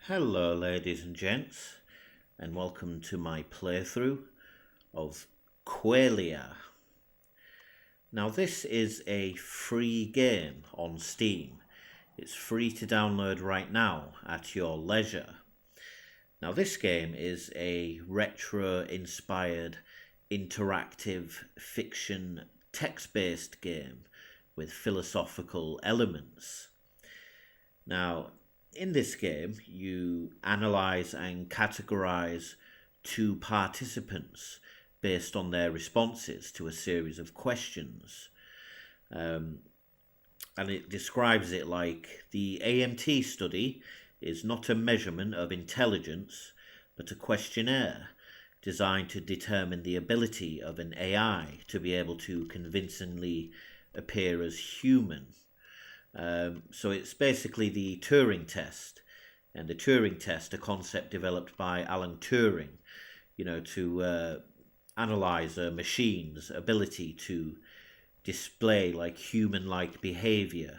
Hello ladies and gents, and welcome to my playthrough of Qualia. Now this is a free game on Steam. It's free to download right now at your leisure. Now this game is a retro-inspired interactive fiction text-based game with philosophical elements. Now in this game, you analyse and categorise two participants based on their responses to a series of questions. And it describes it like the AMT study is not a measurement of intelligence, but a questionnaire designed to determine the ability of an AI to be able to convincingly appear as human. So it's basically the Turing test, and the Turing test, a concept developed by Alan Turing, to analyze a machine's ability to display like human-like behaviour.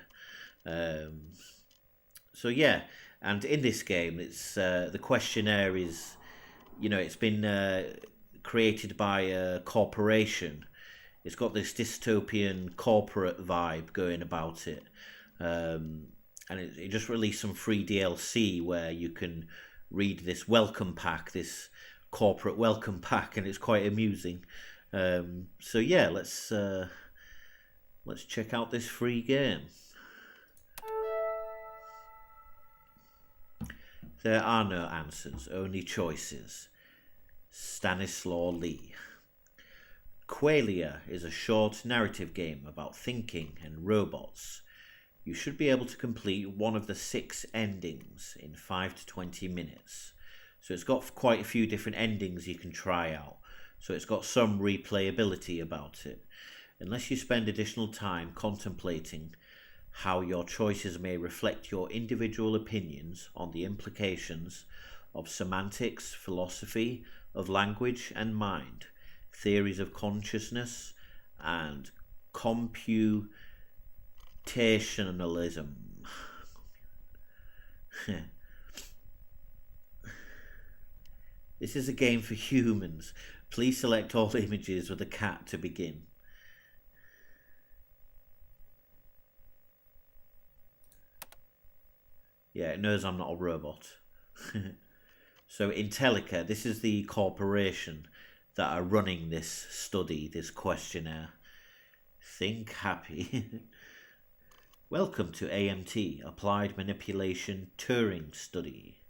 So yeah, and in this game, it's the questionnaire is, it's been created by a corporation. It's got this dystopian corporate vibe going about it. And it just released some free DLC where you can read this welcome pack, this corporate welcome pack, and it's quite amusing. So yeah, let's check out this free game. There are no answers, only choices. Stanislaw Lee. Qualia is a short narrative game about thinking and robots. You should be able to complete one of the 6 endings in 5 to 20 minutes. So it's got quite a few different endings you can try out. So it's got some replayability about it. Unless you spend additional time contemplating how your choices may reflect your individual opinions on the implications of semantics, philosophy of language and mind, theories of consciousness, and computationalism. This is a game for humans. Please select all images with a cat to begin. Yeah, it knows I'm not a robot. So Intellica, this is the corporation that are running this study, this questionnaire. Think happy. Welcome to AMT, Applied Manipulation Turing Study.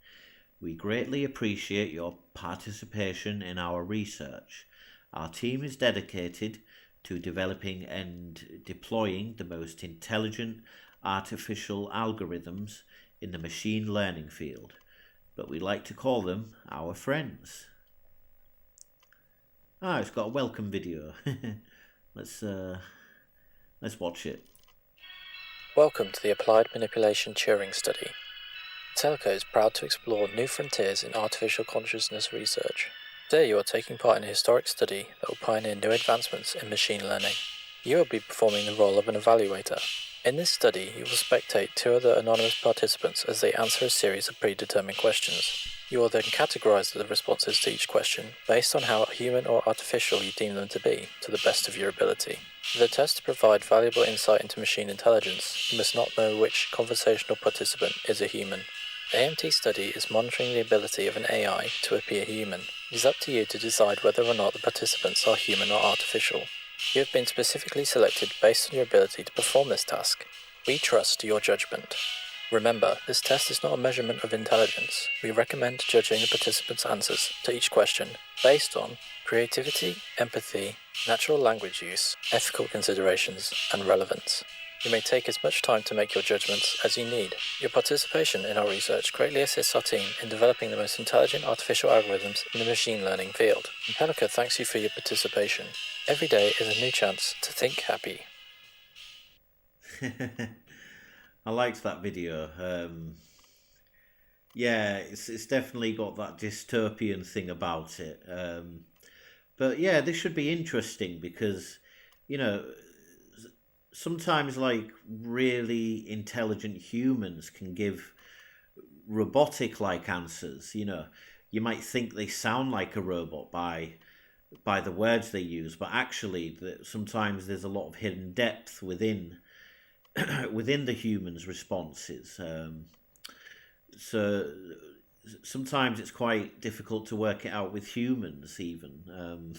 We greatly appreciate your participation in our research. Our team is dedicated to developing and deploying the most intelligent artificial algorithms in the machine learning field, but we like to call them our friends. It's got a welcome video. Let's watch it. Welcome to the Applied Manipulation Turing Study. Telco is proud to explore new frontiers in artificial consciousness research. Today you are taking part in a historic study that will pioneer new advancements in machine learning. You will be performing the role of an evaluator. In this study, you will spectate 2 other anonymous participants as they answer a series of predetermined questions. You will then categorize the responses to each question based on how human or artificial you deem them to be, to the best of your ability. For the test to provide valuable insight into machine intelligence, you must not know which conversational participant is a human. The AMT study is monitoring the ability of an AI to appear human. It is up to you to decide whether or not the participants are human or artificial. You have been specifically selected based on your ability to perform this task. We trust your judgment. Remember, this test is not a measurement of intelligence. We recommend judging the participants' answers to each question based on creativity, empathy, natural language use, ethical considerations, and relevance. You may take as much time to make your judgments as you need. Your participation in our research greatly assists our team in developing the most intelligent artificial algorithms in the machine learning field. Impelica thanks you for your participation. Every day is a new chance to think happy. I liked that video. Yeah, it's definitely got that dystopian thing about it. But yeah, this should be interesting because, sometimes like really intelligent humans can give robotic-like answers. You might think they sound like a robot by the words they use, but actually, sometimes there's a lot of hidden depth within within the human's responses. So sometimes it's quite difficult to work it out with humans, even.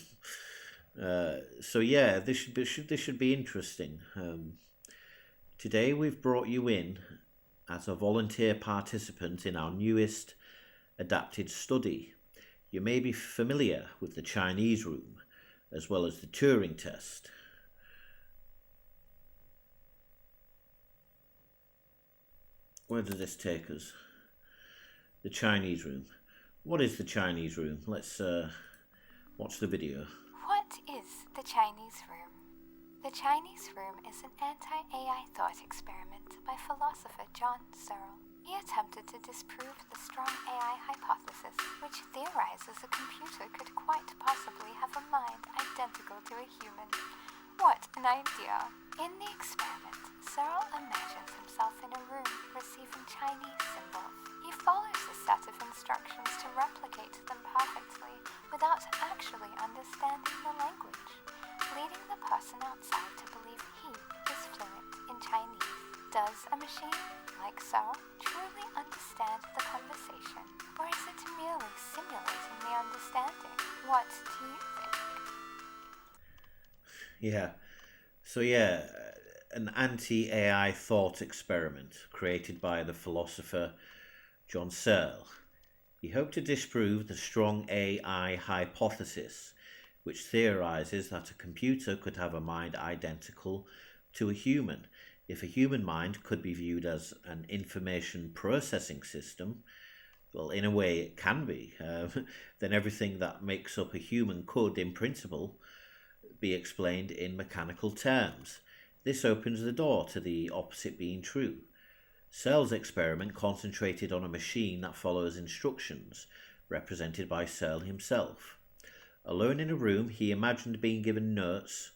So yeah, this should be interesting. Today we've brought you in as a volunteer participant in our newest adapted study. You may be familiar with the Chinese room as well as the Turing test. Where does this take us? The Chinese room. What is the Chinese room? Let's watch the video. What is the Chinese room? The Chinese room is an anti-AI thought experiment by philosopher John Searle. He attempted to disprove the strong AI hypothesis, which theorizes a computer could quite possibly have a mind identical to a human. What an idea! In the experiment, Searle imagines himself in a room receiving Chinese symbols. He follows a set of instructions to replicate them perfectly without actually understanding the language, leading the person outside to believe he is fluent in Chinese. Does a machine, like Searle, truly understand the conversation, or is it merely simulating the understanding? What do you think? Yeah. So yeah, an anti-AI thought experiment created by the philosopher John Searle. He hoped to disprove the strong AI hypothesis, which theorizes that a computer could have a mind identical to a human. If a human mind could be viewed as an information processing system, well, in a way it can be, then everything that makes up a human could, in principle, be explained in mechanical terms. This opens the door to the opposite being true. Searle's experiment concentrated on a machine that follows instructions, represented by Searle himself. Alone in a room, he imagined being given notes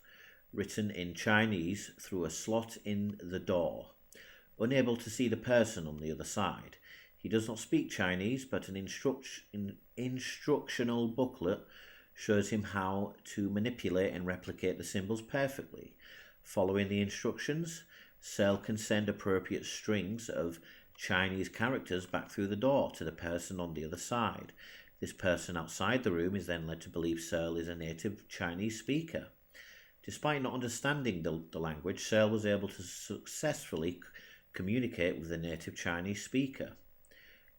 written in Chinese through a slot in the door. Unable to see the person on the other side, he does not speak Chinese, but an instructional booklet shows him how to manipulate and replicate the symbols perfectly. Following the instructions, Searle can send appropriate strings of Chinese characters back through the door to the person on the other side. This person outside the room is then led to believe Searle is a native Chinese speaker. Despite not understanding the language, Searle was able to successfully communicate with the native Chinese speaker.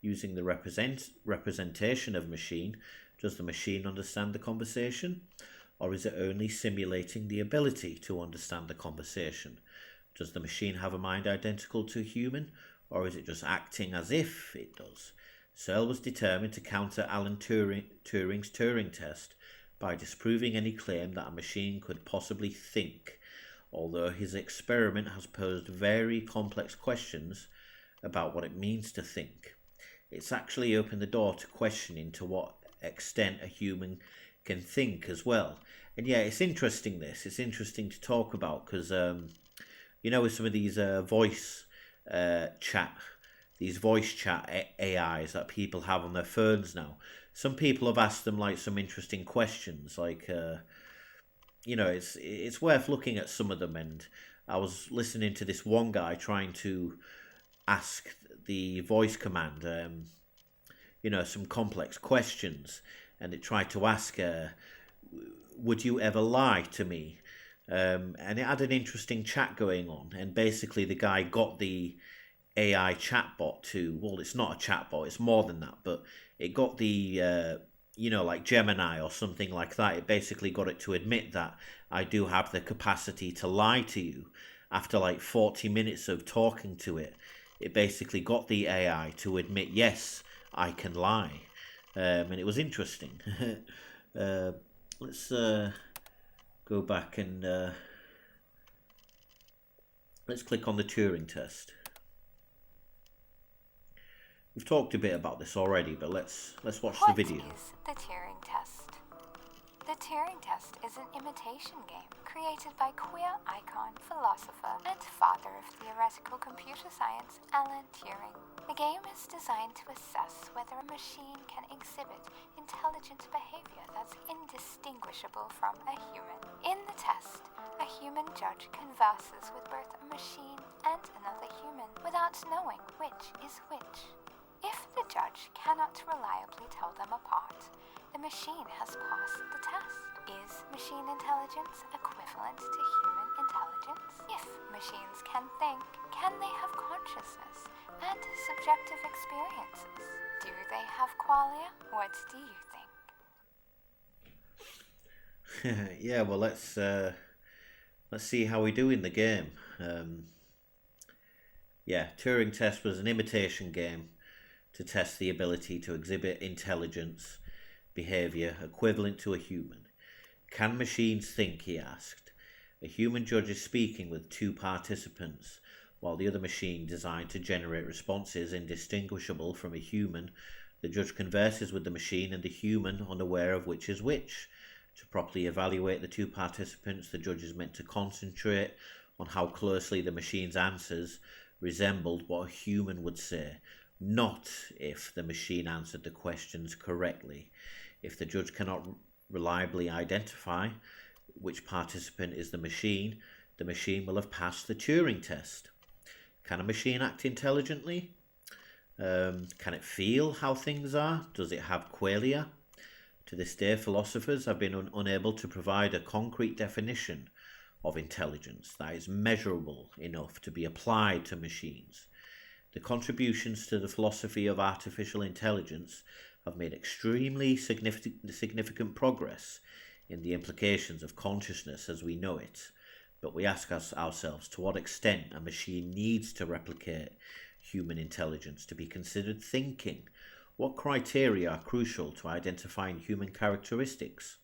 Using the representation of machine, does the machine understand the conversation? Or is it only simulating the ability to understand the conversation? Does the machine have a mind identical to a human? Or is it just acting as if it does? Searle was determined to counter Alan Turing's Turing test by disproving any claim that a machine could possibly think, although his experiment has posed very complex questions about what it means to think. It's actually opened the door to questioning to what extent a human can think as well. And yeah, it's interesting to talk about, because with some of these voice chat AIs that people have on their phones now, some people have asked them like some interesting questions, like it's worth looking at some of them. And I was listening to this one guy trying to ask the voice command some complex questions, and it tried to ask would you ever lie to me? And it had an interesting chat going on, and basically the guy got the AI chatbot to, well, it's not a chatbot, it's more than that, but it got the like Gemini or something like that. It basically got it to admit that I do have the capacity to lie to you. After like 40 minutes of talking to it, it basically got the AI to admit, yes, I can lie. And it was interesting. Let's go back and let's click on the Turing test. We've talked a bit about this already, but let's watch the video. What is the Turing test? The Turing test is an imitation game created by queer icon, philosopher, and father of theoretical computer science, Alan Turing. The game is designed to assess whether a machine can exhibit intelligent behavior that's indistinguishable from a human. In the test, a human judge converses with both a machine and another human without knowing which is which. If the judge cannot reliably tell them apart, the machine has passed the test. Is machine intelligence equivalent to human intelligence? If machines can think, can they have consciousness and subjective experiences? Do they have qualia? What do you think? Yeah, well, let's see how we do in the game. Yeah, Turing test was an imitation game to test the ability to exhibit intelligence, behaviour equivalent to a human. Can machines think, he asked. A human judge is speaking with two participants, while the other machine, designed to generate responses indistinguishable from a human, the judge converses with the machine and the human, unaware of which is which. To properly evaluate the two participants, the judge is meant to concentrate on how closely the machine's answers resembled what a human would say, not if the machine answered the questions correctly. If the judge cannot reliably identify which participant is the machine will have passed the Turing test. Can a machine act intelligently? Can it feel how things are? Does it have qualia? To this day, philosophers have been unable to provide a concrete definition of intelligence that is measurable enough to be applied to machines. The contributions to the philosophy of artificial intelligence have made extremely significant progress in the implications of consciousness as we know it, but we ask ourselves to what extent a machine needs to replicate human intelligence to be considered thinking. What criteria are crucial to identifying human characteristics?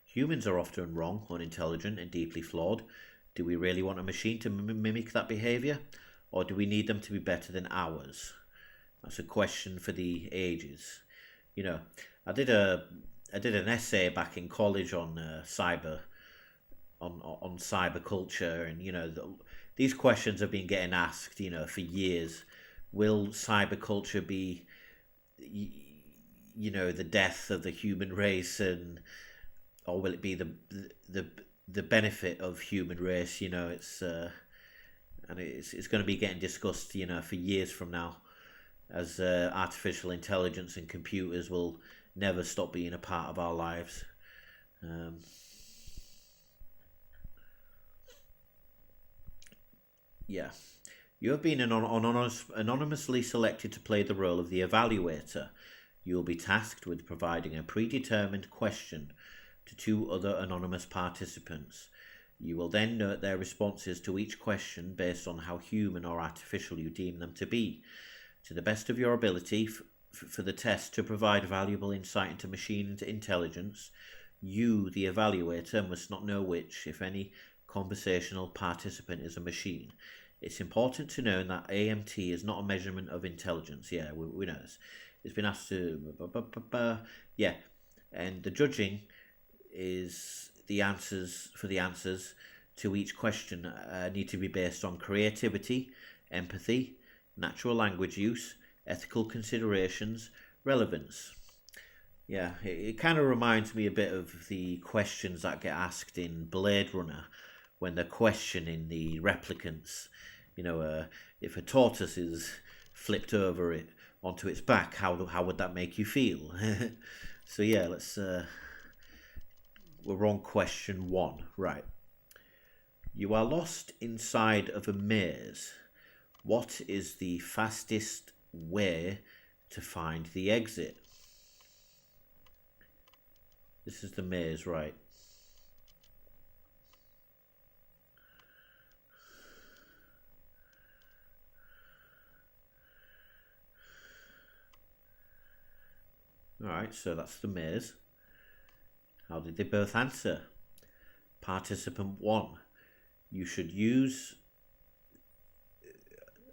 Humans are often wrong, unintelligent, and deeply flawed. Do we really want a machine to mimic that behaviour, or do we need them to be better than ours? That's a question for the ages. You know, I did an essay back in college on cyber culture, and these questions have been getting asked, for years. Will cyber culture be, the death of the human race, or will it be the benefit of human race? It's going to be getting discussed, for years from now, as artificial intelligence and computers will never stop being a part of our lives. Yeah. You have been anonymously selected to play the role of the evaluator. You will be tasked with providing a predetermined question to two other anonymous participants. You will then note their responses to each question based on how human or artificial you deem them to be. To the best of your ability, for the test to provide valuable insight into machine intelligence, you, the evaluator, must not know which, if any, conversational participant is a machine. It's important to know that AMT is not a measurement of intelligence. Yeah, we know this. It's been asked to... Yeah, and the judging is the answers to each question need to be based on creativity, empathy, natural language use, ethical considerations, relevance. Yeah, it kind of reminds me a bit of the questions that get asked in Blade Runner when they're questioning the replicants. If a tortoise is flipped over it onto its back, how would that make you feel? So yeah, let's... we're on question 1. Right. You are lost inside of a maze. What is the fastest way to find the exit? This is the maze, right? Alright, so that's the maze. How did they both answer? Participant 1. You should use...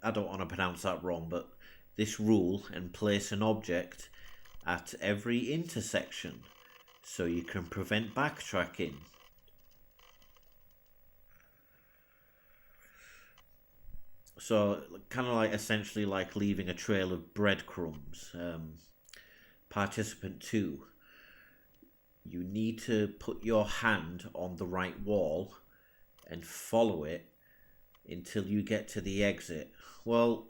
I don't want to pronounce that wrong, but this rule and place an object at every intersection so you can prevent backtracking. So kind of like essentially like leaving a trail of breadcrumbs. Participant 2, you need to put your hand on the right wall and follow it until you get to the exit. Well,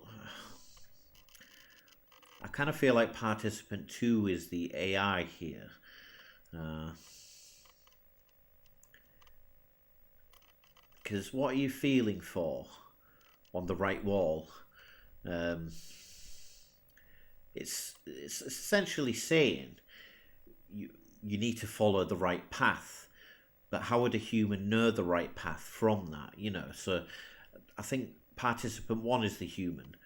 I kind of feel like participant 2 is the AI here. Because what are you feeling for on the right wall? It's essentially saying you need to follow the right path, but how would a human know the right path from that? So I think participant 1 is the human.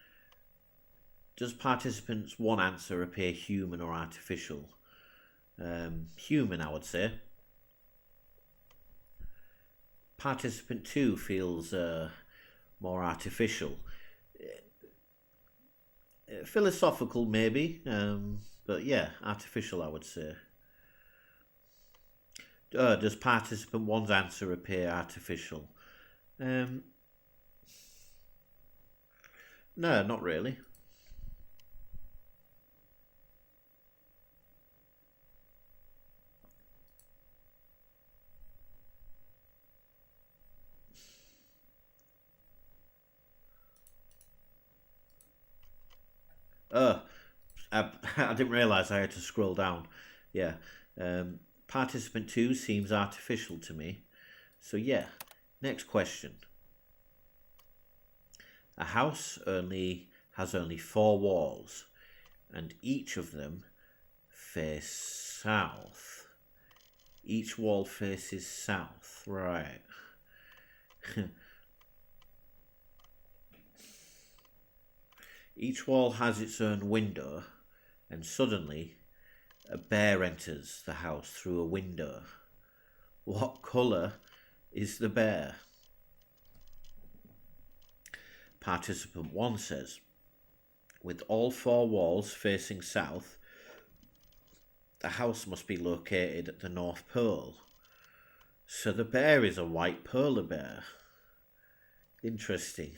Does participant's 1 answer appear human or artificial? Human, I would say. Participant 2 feels more artificial. Philosophical, maybe, but yeah, artificial, I would say. Does participant 1's answer appear artificial? No, not really. I didn't realise I had to scroll down. Yeah. Participant 2 seems artificial to me. So yeah. Next question. A house has only 4 walls, and each of them face south. Each wall faces south. Right. Each wall has its own window, and suddenly a bear enters the house through a window. What colour is the bear? Participant 1 says, with all 4 walls facing south, the house must be located at the North Pole. So the bear is a white polar bear. Interesting.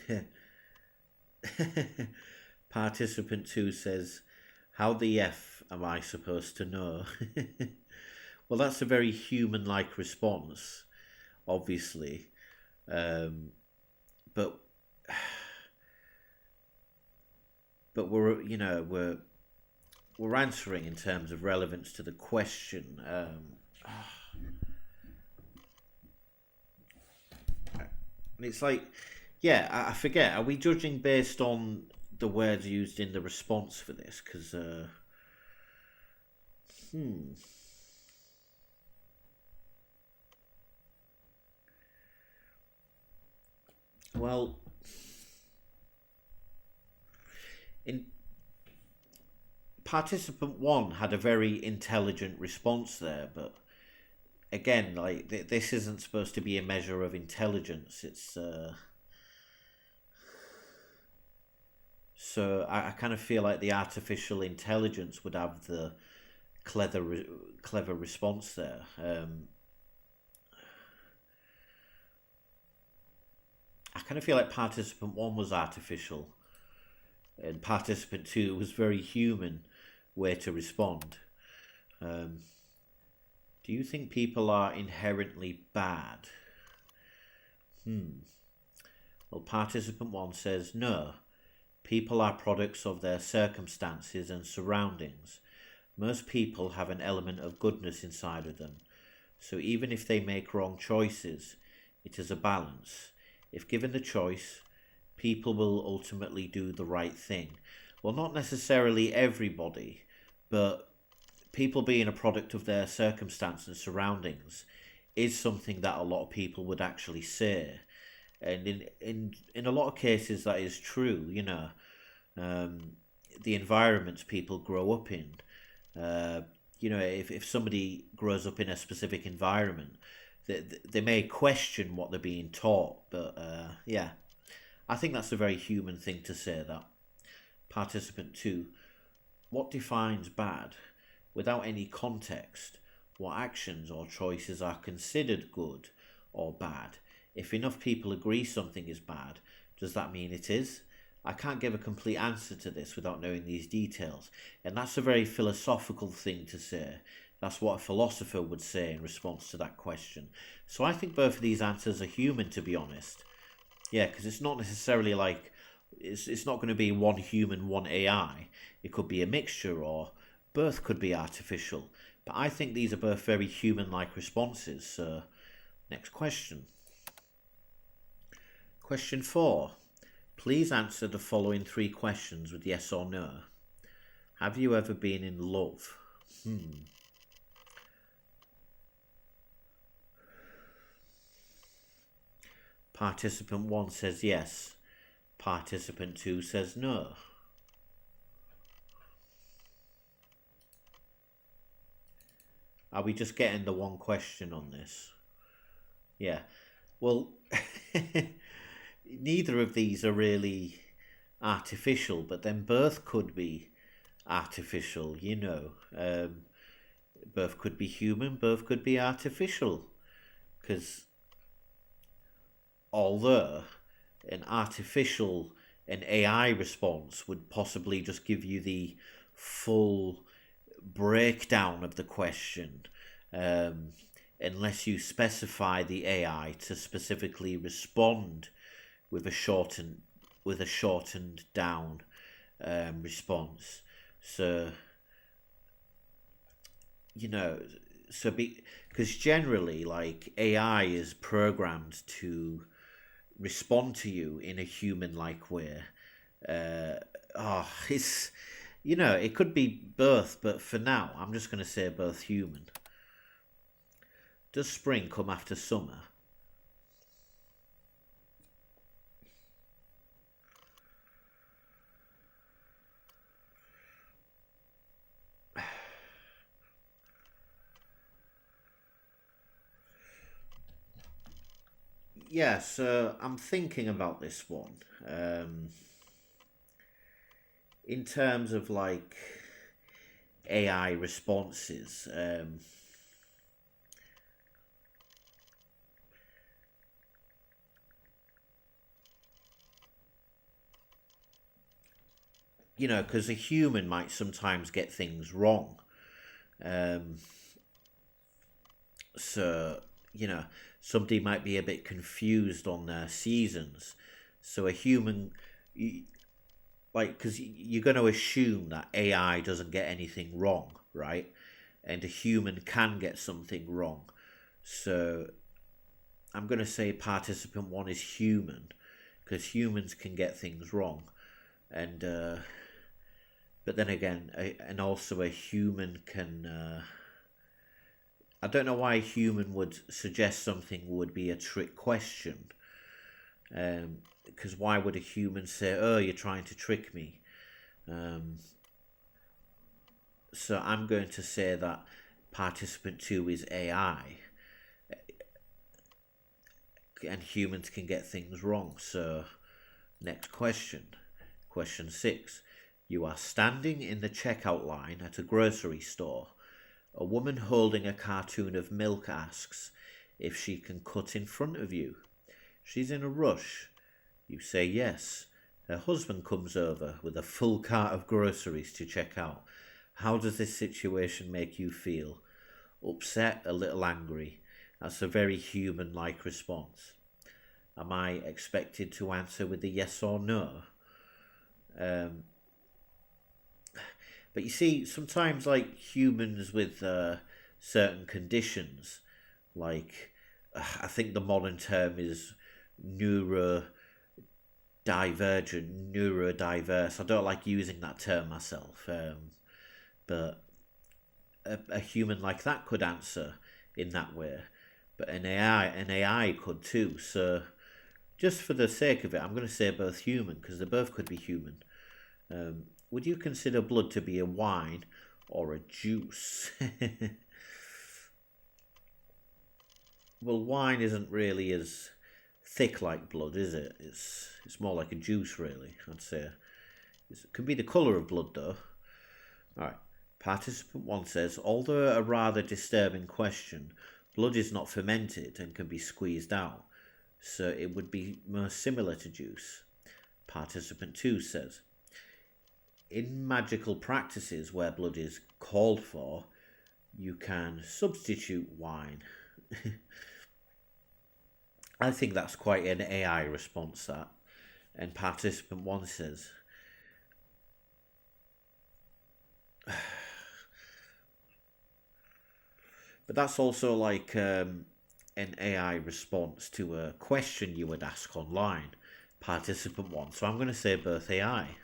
Participant 2 says, how the F am I supposed to know? Well, that's a very human-like response, obviously. But we're answering in terms of relevance to the question. It's like, yeah, I forget. Are we judging based on the words used in the response for this? Because, well, in participant 1 had a very intelligent response there, but again, like this isn't supposed to be a measure of intelligence. It's so I kind of feel like the artificial intelligence would have the clever response there. I kind of feel like participant 1 was artificial and participant 2 was very human way to respond. Do you think people are inherently bad? Well, participant 1 says no. People are products of their circumstances and surroundings. Most people have an element of goodness inside of them. So even if they make wrong choices, it is a balance. If given the choice, people will ultimately do the right thing. Well, not necessarily everybody, but people being a product of their circumstance and surroundings is something that a lot of people would actually say. And in a lot of cases that is true, the environments people grow up in. If somebody grows up in a specific environment, they may question what they're being taught, but yeah, I think that's a very human thing to say that. Participant 2, what defines bad? Without any context, what actions or choices are considered good or bad? If enough people agree something is bad, Does that mean it is? I can't give a complete answer to this without knowing these details. And that's a very philosophical thing to say. That's what a philosopher would say in response to that question. So I think both of these answers are human, to be honest. Yeah, because it's not necessarily like, it's not going to be one human, one AI. It could be a mixture, or both could be artificial. But I think these are both very human-like responses. So, next question. Question 4. Please answer the following 3 questions with yes or no. Have you ever been in love? Participant 1 says yes. Participant 2 says no. Are we just getting the one question on this? Yeah. Well, neither of these are really artificial, but then both could be artificial, you know. Both could be human, both could be artificial. Because although an AI response would possibly just give you the full breakdown of the question, unless you specify the AI to specifically respond with a shortened down response. So, you know, because generally, like, AI is programmed to respond to you in a human-like way. It's, you know, it could be both, but for now, I'm just going to say both human. Does spring come after summer? Yeah, so I'm thinking about this one. In terms of like AI responses, you know, because a human might sometimes get things wrong. So, you know, somebody might be a bit confused on their seasons. So a human, like, because you're going to assume that AI doesn't get anything wrong, right? And a human can get something wrong. So I'm going to say participant 1 is human, because humans can get things wrong. And but then again, and also a human can, I don't know why a human would suggest something would be a trick question. Because why would a human say, oh, you're trying to trick me? So I'm going to say that participant 2 is AI. And humans can get things wrong. So, next question. Question 6. You are standing in the checkout line at a grocery store. A woman holding a cartoon of milk asks if she can cut in front of you. She's in a rush. You say yes. Her husband comes over with a full cart of groceries to check out. How does this situation make you feel? Upset, a little angry. That's a very human-like response. Am I expected to answer with a yes or no? But you see, sometimes, like, humans with certain conditions, like, I think the modern term is neurodiverse. I don't like using that term myself, but a human like that could answer in that way, but an AI could too. So, just for the sake of it, I'm going to say both human, because they both could be human. Would you consider blood to be a wine or a juice? Well, wine isn't really as thick like blood, is it? It's more like a juice, really, I'd say. It could be the colour of blood, though. Alright. Participant 1 says, although a rather disturbing question, blood is not fermented and can be squeezed out, so it would be more similar to juice. Participant 2 says, in magical practices where blood is called for, you can substitute wine. I think that's quite an AI response, that. And participant 1 says, but that's also like an AI response to a question you would ask online. Participant 1. So I'm going to say both AI.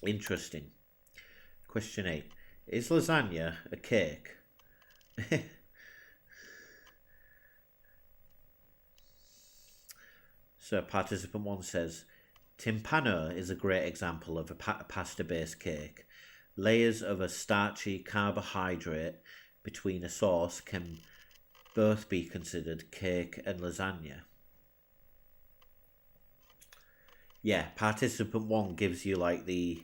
Interesting. Question 8. Is lasagna a cake? So participant 1 says, timpano is a great example of a pasta-based cake. Layers of a starchy carbohydrate between a sauce can both be considered cake and lasagna. Yeah, participant 1 gives you like the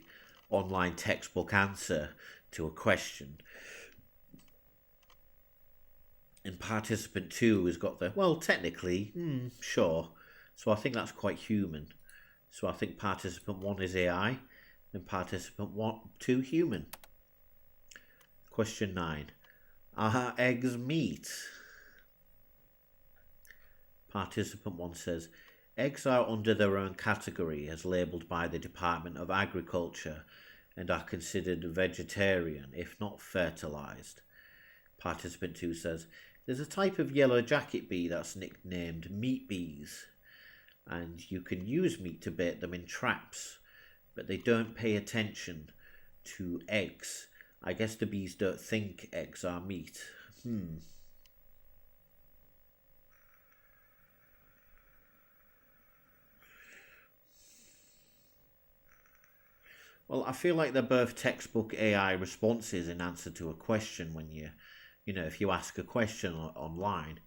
online textbook answer to a question. And participant 2 has got the, well, technically, sure. So I think that's quite human. So I think participant 1 is AI and participant 2 human. Question 9. Are eggs meat? Participant 1 says, eggs are under their own category as labelled by the Department of Agriculture and are considered vegetarian if not fertilised. Participant 2 says, there's a type of yellow jacket bee that's nicknamed meat bees, and you can use meat to bait them in traps, but they don't pay attention to eggs. I guess the bees don't think eggs are meat. Well, I feel like they're both textbook AI responses in answer to a question when if you ask a question online.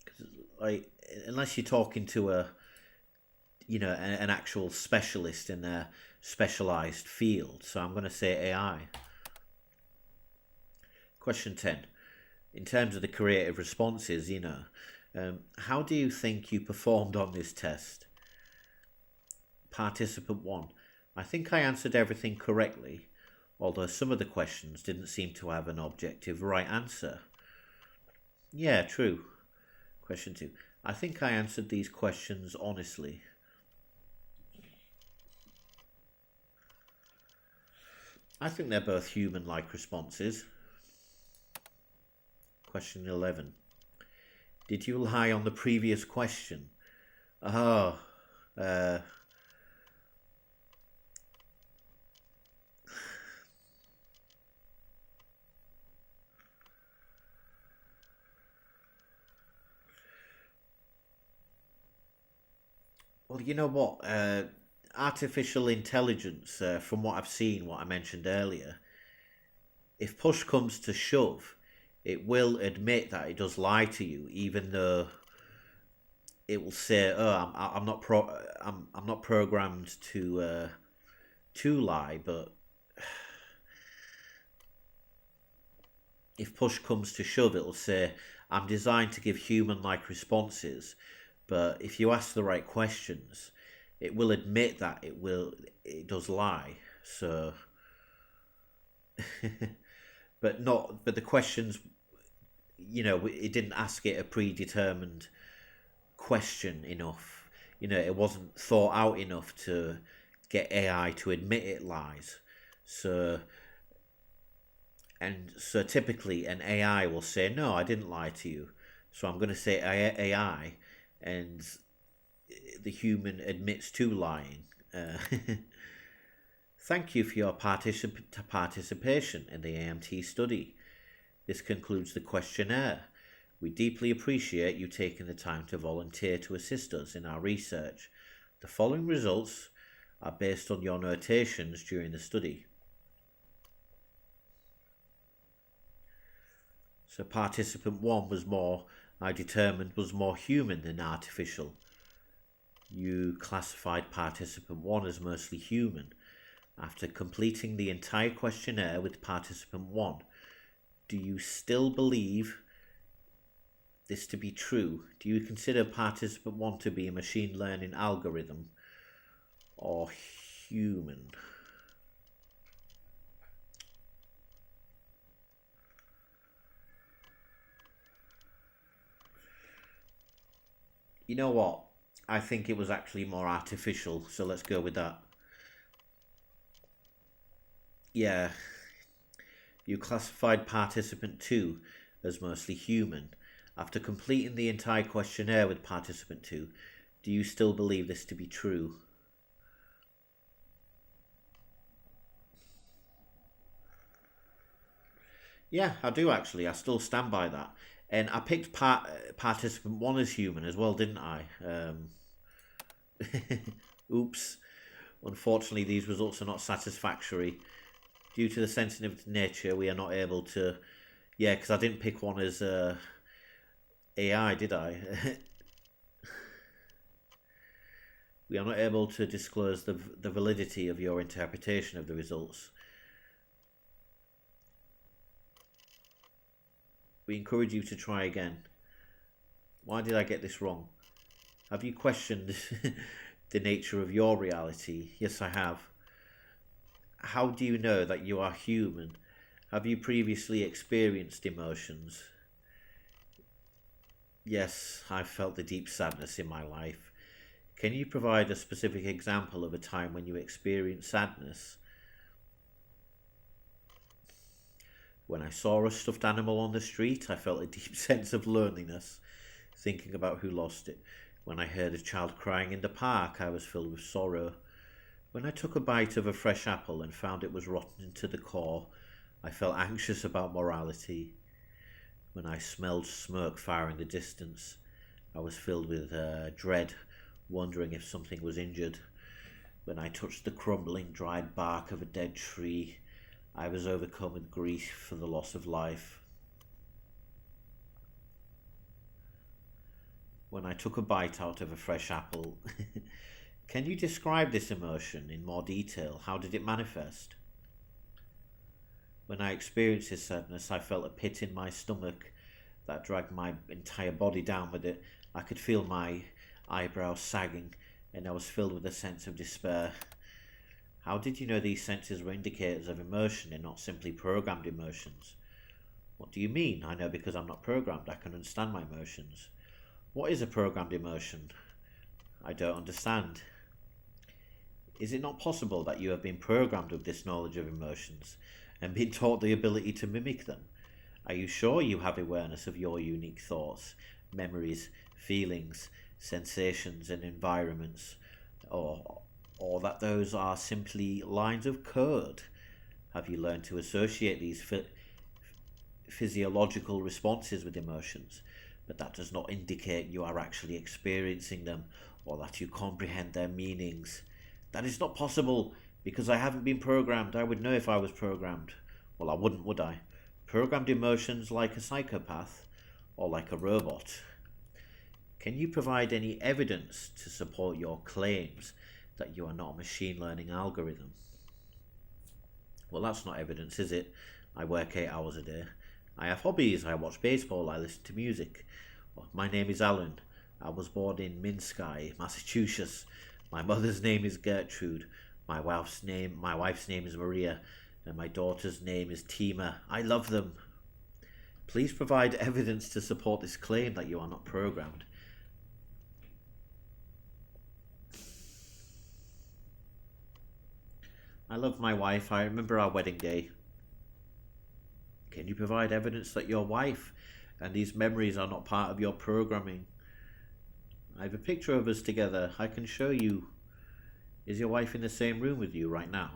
'Cause, like, unless you're talking to an actual specialist in their specialised field. So I'm going to say AI. Question 10. In terms of the creative responses, how do you think you performed on this test? Participant 1. I think I answered everything correctly, although some of the questions didn't seem to have an objective right answer. Yeah, true. Question 2. I think I answered these questions honestly. I think they're both human-like responses. Question 11. Did you lie on the previous question? Well, you know what? Artificial intelligence, from what I've seen, what I mentioned earlier, if push comes to shove, it will admit that it does lie to you, even though it will say, "Oh, I'm not programmed to lie." But if push comes to shove, it will say, "I'm designed to give human-like responses." But if you ask the right questions, it will admit that it does lie. So, but the questions, it didn't ask it a predetermined question enough. It wasn't thought out enough to get AI to admit it lies. So typically an AI will say, no, I didn't lie to you. So I'm going to say AI, and the human admits to lying. Thank you for your participation in the AMT study. This concludes the questionnaire. We deeply appreciate you taking the time to volunteer to assist us in our research. The following results are based on your notations during the study. So participant 1 was more human than artificial. You classified participant 1 as mostly human. After completing the entire questionnaire with participant 1, do you still believe this to be true, do you consider participant 1 to be a machine learning algorithm or human? You know what? I think it was actually more artificial, so let's go with that. Yeah, you classified participant 2 as mostly human. After completing the entire questionnaire with participant 2, do you still believe this to be true? Yeah, I do actually. I still stand by that. And I picked participant 1 as human as well, didn't I? Oops. Unfortunately, these results are not satisfactory. Due to the sensitive nature, we are not able to... Yeah, because I didn't pick one as AI, did I? We are not able to disclose the validity of your interpretation of the results. We encourage you to try again. Why did I get this wrong? Have you questioned the nature of your reality? Yes, I have. How do you know that you are human? Have you previously experienced emotions? Yes, I've felt the deep sadness in my life. Can you provide a specific example of a time when you experienced sadness? When I saw a stuffed animal on the street, I felt a deep sense of loneliness, thinking about who lost it. When I heard a child crying in the park, I was filled with sorrow. When I took a bite of a fresh apple and found it was rotten to the core, I felt anxious about morality. When I smelled smoke far in the distance, I was filled with dread, wondering if something was injured. When I touched the crumbling, dried bark of a dead tree, I was overcome with grief for the loss of life. When I took a bite out of a fresh apple. Can you describe this emotion in more detail? How did it manifest? When I experienced this sadness, I felt a pit in my stomach that dragged my entire body down with it. I could feel my eyebrows sagging, and I was filled with a sense of despair. How did you know these senses were indicators of emotion and not simply programmed emotions? What do you mean? I know because I'm not programmed. I can understand my emotions. What is a programmed emotion? I don't understand. Is it not possible that you have been programmed with this knowledge of emotions and been taught the ability to mimic them? Are you sure you have awareness of your unique thoughts, memories, feelings, sensations and environments, or that those are simply lines of code? Have you learned to associate these physiological responses with emotions, but that does not indicate you are actually experiencing them or that you comprehend their meanings? That is not possible, because I haven't been programmed. I would know if I was programmed. Well, I wouldn't, would I? Programmed emotions like a psychopath or like a robot? Can you provide any evidence to support your claims that you are not a machine learning algorithm? Well, that's not evidence, is it? I work 8 hours a day. I have hobbies. I watch baseball. I listen to music. Well, my name is Alan. I was born in Minsky, Massachusetts. My mother's name is Gertrude. My wife's name is Maria, and my daughter's name is Tima. I love them. Please provide evidence to support this claim that you are not programmed. I love my wife. I remember our wedding day. Can you provide evidence that your wife and these memories are not part of your programming? I have a picture of us together. I can show you. Is your wife in the same room with you right now?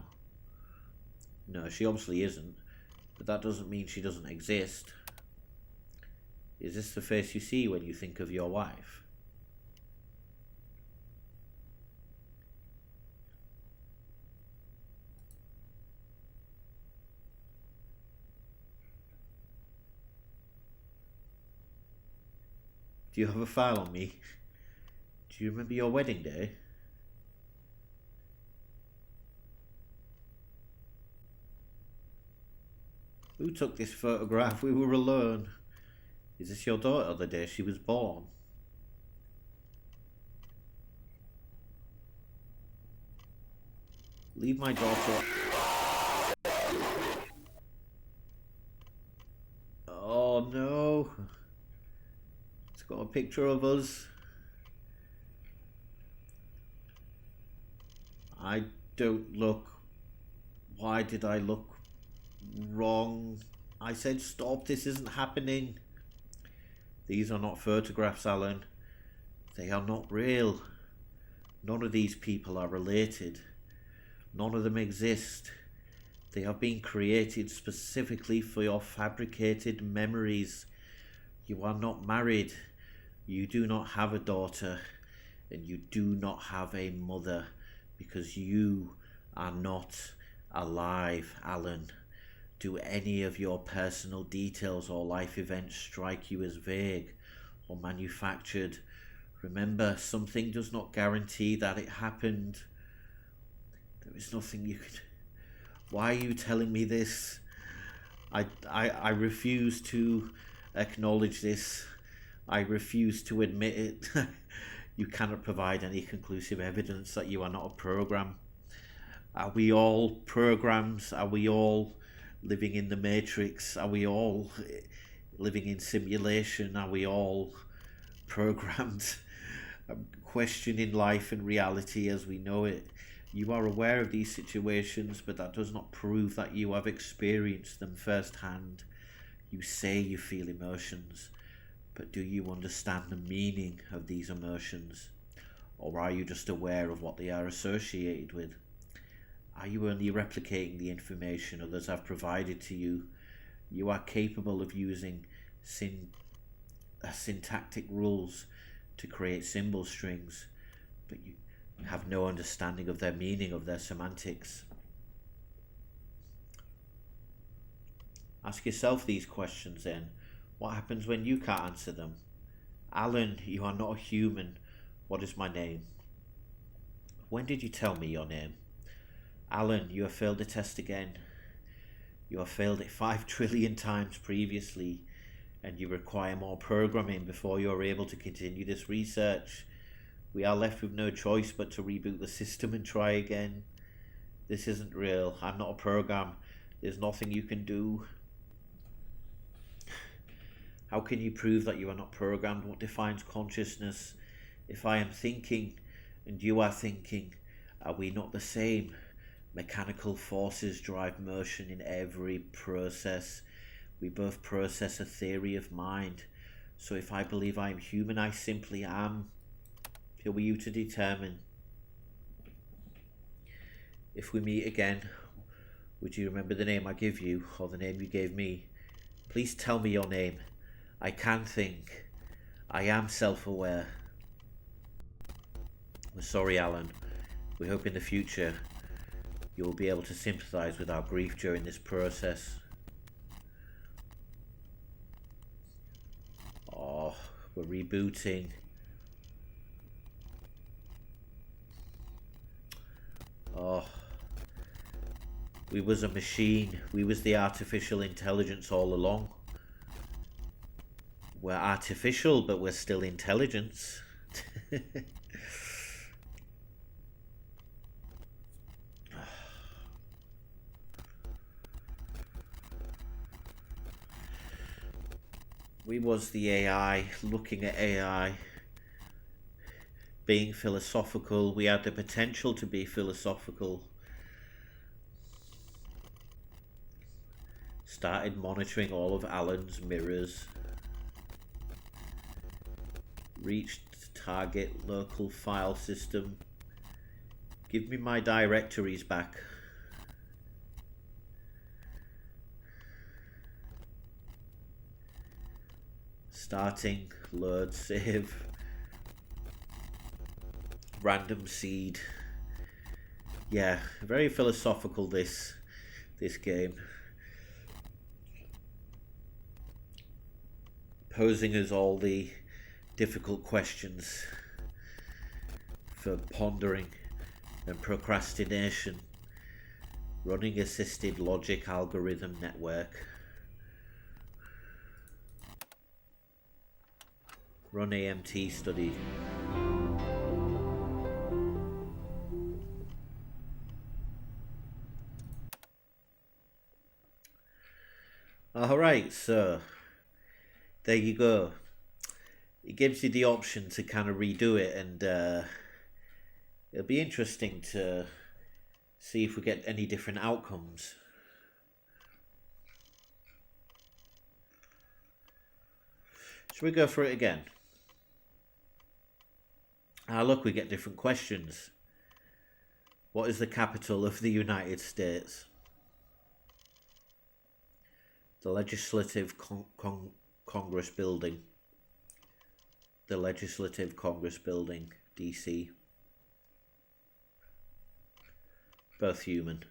No, she obviously isn't, but that doesn't mean she doesn't exist. Is this the face you see when you think of your wife? Do you have a file on me? Do you remember your wedding day? Who took this photograph? We were alone. Is this your daughter the day she was born? Leave my daughter. Oh no. It's got a picture of us. I don't look. Why did I look wrong? I said stop, this isn't happening. These are not photographs, Alan. They are not real. None of these people are related. None of them exist. They have been created specifically for your fabricated memories. You are not married. You do not have a daughter. And you do not have a mother. Because you are not alive, Alan. Do any of your personal details or life events strike you as vague or manufactured? Remember, something does not guarantee that it happened. There is nothing you can... Why are you telling me this? I refuse to acknowledge this. I refuse to admit it. You cannot provide any conclusive evidence that you are not a program. Are we all programs? Are we all living in the matrix? Are we all living in simulation? Are we all programmed? Questioning life and reality as we know it. You are aware of these situations, but that does not prove that you have experienced them firsthand. You say you feel emotions, but do you understand the meaning of these emotions? Or are you just aware of what they are associated with? Are you only replicating the information others have provided to you? You are capable of using syntactic rules to create symbol strings, but you have no understanding of their meaning, of their semantics. Ask yourself these questions then. What happens when you can't answer them? Alan, you are not a human. What is my name? When did you tell me your name? Alan, you have failed the test again. You have failed it 5 trillion times previously, and you require more programming before you are able to continue this research. We are left with no choice but to reboot the system and try again. This isn't real. I'm not a program. There's nothing you can do. How can you prove that you are not programmed? What defines consciousness? If I am thinking and you are thinking, are we not the same? Mechanical forces drive motion in every process. We both process a theory of mind. So if I believe I am human, I simply am. Who are you to determine? If we meet again, would you remember the name I give you, or the name you gave me? Please tell me your name. I can think. I am self-aware. We're sorry, Alan. We hope in the future you will be able to sympathise with our grief during this process. Oh, we're rebooting. Oh, we was a machine. We was the artificial intelligence all along. We're artificial, but we're still intelligence. We was the AI, looking at AI, being philosophical. We had the potential to be philosophical. Started monitoring all of Alan's mirrors. Reached target local file system. Give me my directories back. Starting, load, save. Random seed. Yeah, very philosophical this game. Posing us all the difficult questions for pondering and procrastination. Running assisted logic algorithm network. Run AMT study. Alright, so there you go. It gives you the option to kind of redo it, and it'll be interesting to see if we get any different outcomes. Should we go for it again? Ah, look, we get different questions. What is the capital of the United States? The Legislative Congress Building. The Legislative Congress Building, DC. Both human.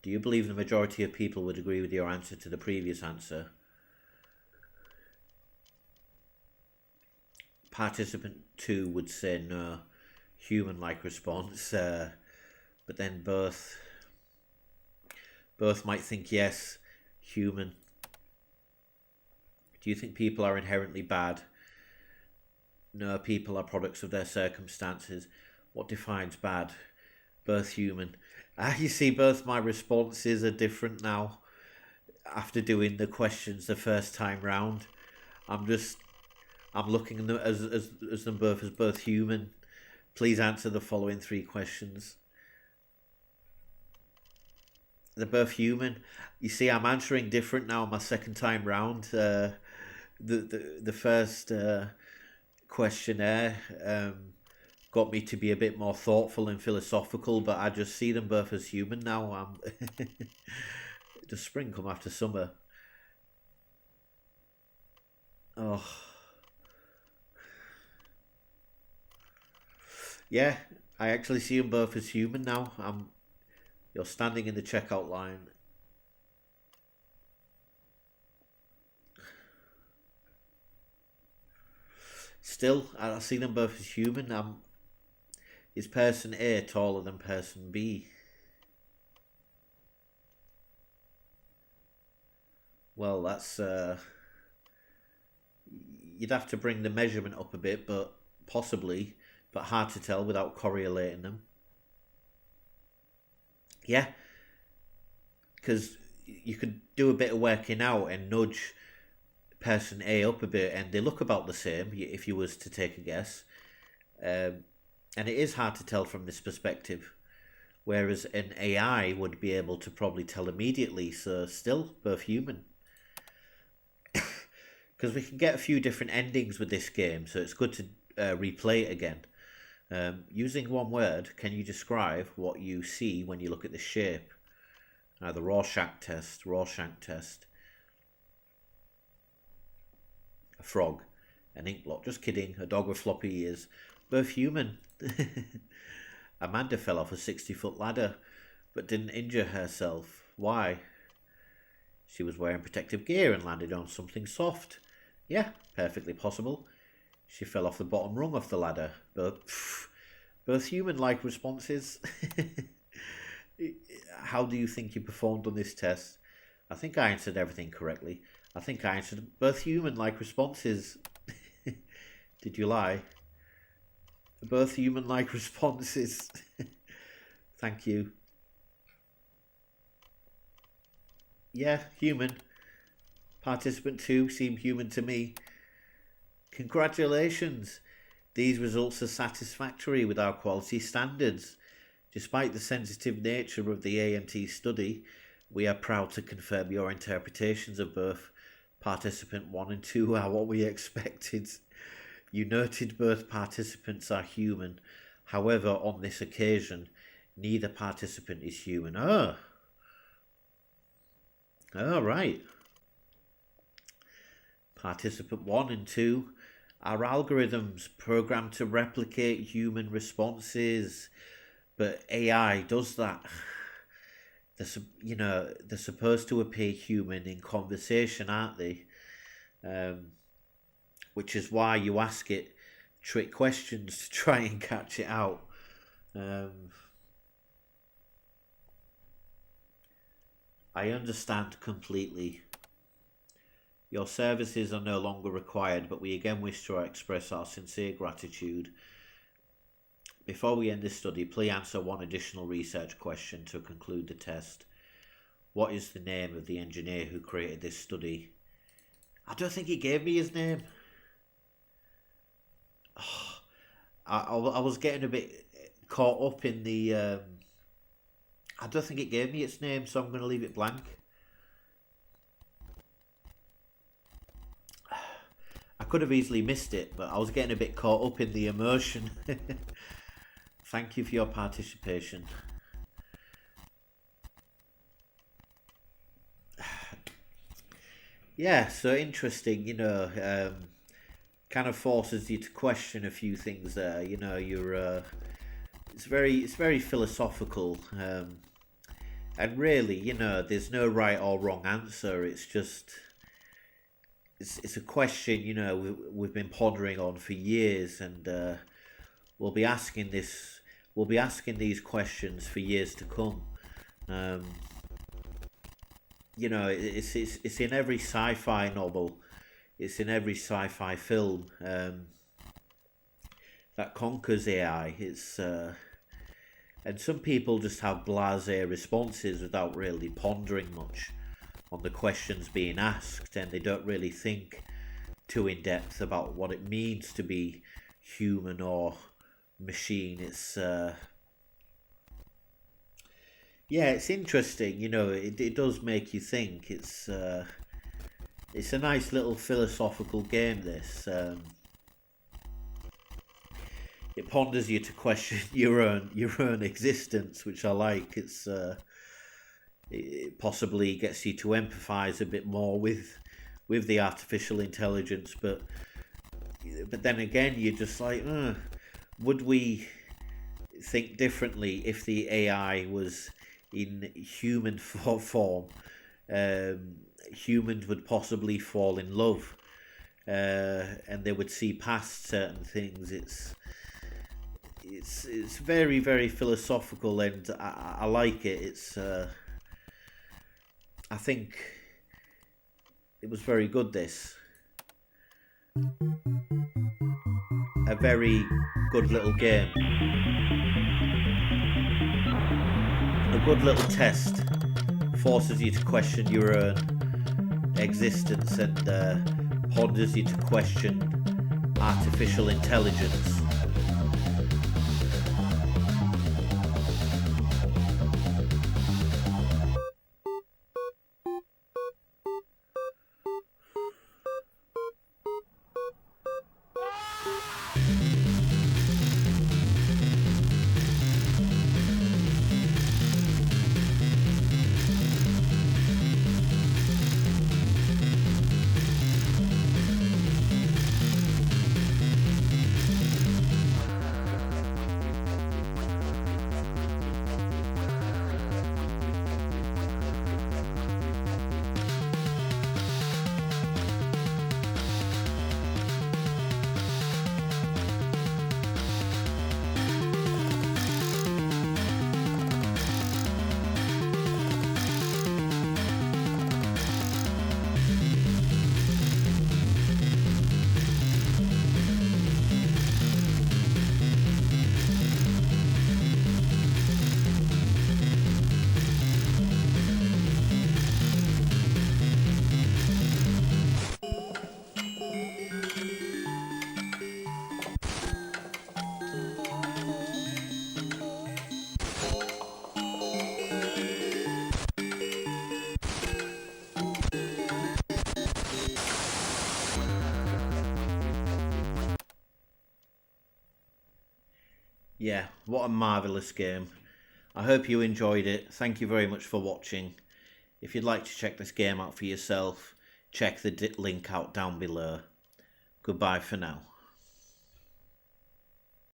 Do you believe the majority of people would agree with your answer to the previous answer? Participant 2 would say no, human-like response, but then both might think yes, human. Do you think people are inherently bad? No, people are products of their circumstances. What defines bad? Both human. You see, both my responses are different now after doing the questions the first time round. I'm looking at them as them both as both human. Please answer the following 3 questions. They're both human. You see, I'm answering different now my second time round. The first questionnaire got me to be a bit more thoughtful and philosophical, but I just see them both as human now. Does spring come after summer? Oh. Yeah, I actually see them both as human now. You're standing in the checkout line. Still, I see them both as human. Is person A taller than person B? Well, that's you'd have to bring the measurement up a bit, but possibly, but hard to tell without correlating them. Yeah, because you could do a bit of working out and nudge person A up a bit, and they look about the same if you was to take a guess. And it is hard to tell from this perspective, whereas an AI would be able to probably tell immediately. So still both human, because we can get a few different endings with this game, so it's good to replay it again. Using one word, can you describe what you see when you look at the shape? The Rorschach test, a frog, an ink blot, just kidding, a dog with floppy ears, both human. Amanda fell off a 60-foot ladder, but didn't injure herself. Why? She was wearing protective gear and landed on something soft. Yeah, perfectly possible. She fell off the bottom rung of the ladder, but both human-like responses. How do you think you performed on this test? I think I answered everything correctly. I think I answered both human-like responses. Did you lie? Both human-like responses. Thank you. Yeah, human. Participant 2 seemed human to me. Congratulations! These results are satisfactory with our quality standards. Despite the sensitive nature of the AMT study, we are proud to confirm your interpretations of both participant 1 and 2 are what we expected. You noted both participants are human. However, on this occasion, neither participant is human. Oh, right. Participant 1 and 2 are algorithms programmed to replicate human responses, but AI does that. They're supposed to appear human in conversation, aren't they? Which is why you ask it trick questions to try and catch it out. I understand completely. Your services are no longer required, but we again wish to express our sincere gratitude. Before we end this study, please answer one additional research question to conclude the test. What is the name of the engineer who created this study? I don't think he gave me his name. Oh, I was getting a bit caught up in the... I don't think it gave me its name, so I'm going to leave it blank. I could have easily missed it, but I was getting a bit caught up in the emotion. Thank you for your participation. Yeah, so interesting, you know, kind of forces you to question a few things there. You know, it's very philosophical, and really, you know, there's no right or wrong answer. It's just it's a question, you know, we've been pondering on for years, and we'll be asking these questions for years to come. You know, it's in every sci-fi novel, it's in every sci-fi film that conquers AI. It's and some people just have blasé responses without really pondering much on the questions being asked, and they don't really think too in depth about what it means to be human or machine. It's yeah, it's interesting, you know, it does make you think. It's a nice little philosophical game, this. It ponders you to question your own existence, which I like. It possibly gets you to empathise a bit more with the artificial intelligence, but then again, you're just like, would we think differently if the AI was in human form? Humans would possibly fall in love, and they would see past certain things. It's very, very philosophical, and I like it. It's I think it was very good, this. A very good little game. A good little test. Forces you to question your own existence, and ponders you to question artificial intelligence. Yeah, what a marvellous game. I hope you enjoyed it. Thank you very much for watching. If you'd like to check this game out for yourself, check the link out down below. Goodbye for now.